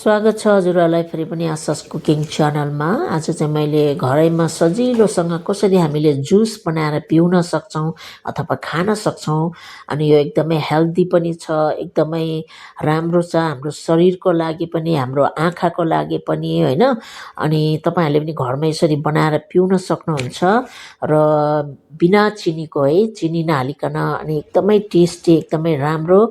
स्वागत छ हजुरहरूलाई फेरि पनि आशास कुकिङ च्यानलमा। आज चाहिँ मैले घरैमा सजिलोसँग कसरी हामीले जुस बनाएर पिउन सक्छौँ अथवा खान सक्छौँ, अनि यो एकदमै हेल्दी पनि छ, एकदमै राम्रो छ हाम्रो शरीरको लागि पनि, हाम्रो आँखाको लागि पनि होइन। अनि तपाईँहरूले पनि घरमा यसरी बनाएर पिउन सक्नुहुन्छ र बिना चिनीको है, चिनी नहालिकन, अनि एकदमै टेस्टी, एकदमै राम्रो,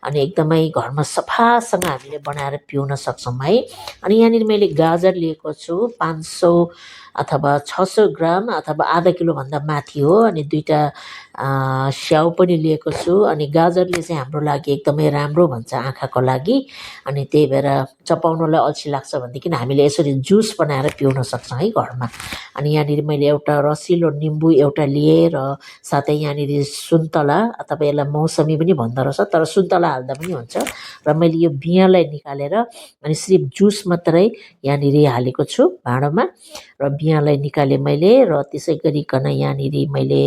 अनि एकदमै घरमा सफासँग हामीले बनाएर पिउन सक्छौँ है। अनि यहाँनिर मैले गाजर लिएको छु 500 अथवा 600 ग्राम अथवा आधा किलोभन्दा माथि हो। अनि दुईवटा स्याउ पनि लिएको छु। अनि गाजरले चाहिँ हाम्रो लागि एकदमै राम्रो भन्छ आँखाको लागि, अनि त्यही भएर चपाउनलाई अल्छी लाग्छ भनेदेखि हामीले यसरी जुस बनाएर पिउन सक्छौँ है घरमा। अनि यहाँनिर मैले एउटा रसिलो निम्बु एउटा लिएँ र साथै यहाँनिर सुन्तला अथवा यसलाई मौसमी पनि भन्दो रहेछ, तर सुन्तला हाल्दा पनि हुन्छ। र मैले यो बियालाई निकालेर अनि सिर्फ जुस मात्रै यहाँनिर हालेको छु भाँडोमा, र बियालाई निकालेँ मैले। र त्यसै गरिकन यहाँनिर मैले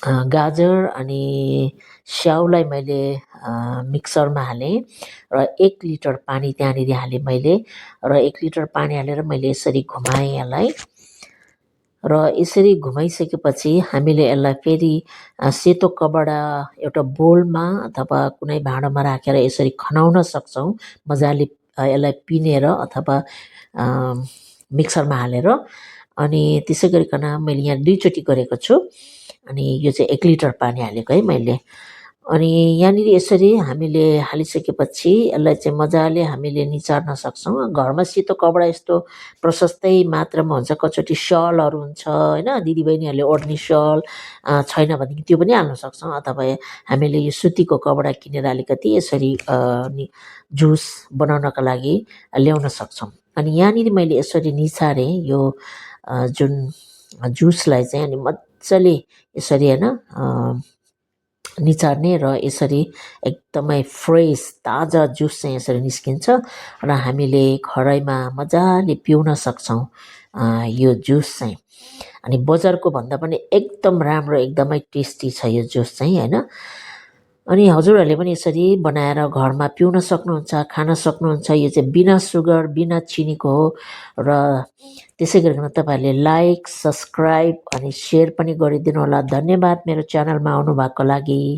गाजर अनि स्याउलाई मैले मिक्सरमा हालेँ र 1 लिटर पानी त्यहाँनिर हालेँ मैले। र 1 लिटर पानी हालेर मैले यसरी घुमाएँ यसलाई। र यसरी घुमाइसकेपछि हामीले यसलाई फेरि सेतो कपडा एउटा बोलमा अथवा कुनै भाँडोमा राखेर यसरी खनाउन सक्छौँ मजाले, यसलाई पिनेर अथवा मिक्सरमा हालेर। अनि त्यसै गरिकन मैले यहाँ 2 चोटि गरेको छु। अनि यो चाहिँ 1 लिटर पानी हालेको है मैले। अनि यहाँनिर यसरी हामीले हालिसकेपछि यसलाई चाहिँ मजाले हामीले निचार्न सक्छौँ। घरमा सेतो कपडा यस्तो प्रशस्तै मात्रामा हुन्छ, कचोटि सलहरू हुन्छ होइन, दिदीबहिनीहरूले ओढ्ने सल छैन भनेदेखि त्यो पनि हाल्न सक्छौँ, अथवा हामीले यो सुतीको कपडा किनेर अलिकति यसरी जुस बनाउनका लागि ल्याउन सक्छौँ। अनि यहाँनिर मैले यसरी निचारेँ यो जुन जुसलाई चाहिँ, अनि मजाले यसरी होइन निचार्ने, र यसरी एकदमै फ्रेस ताजा जुस चाहिँ यसरी निस्किन्छ र हामीले घरैमा मजाले पिउन सक्छौँ यो जुस चाहिँ। अनि बजारको भन्दा पनि एकदम राम्रो, एकदमै टेस्टी छ यो जुस चाहिँ होइन। अनि हजुरहरूले पनि यसरी बनाएर घरमा पिउन सक्नुहुन्छ, खान सक्नुहुन्छ। यो चाहिँ बिना सुगर बिना चिनीको हो। र त्यसै गरिकन तपाईँहरूले लाइक, सब्सक्राइब अनि सेयर पनि गरिदिनु होला। धन्यवाद मेरो च्यानलमा आउनु भएको लागि।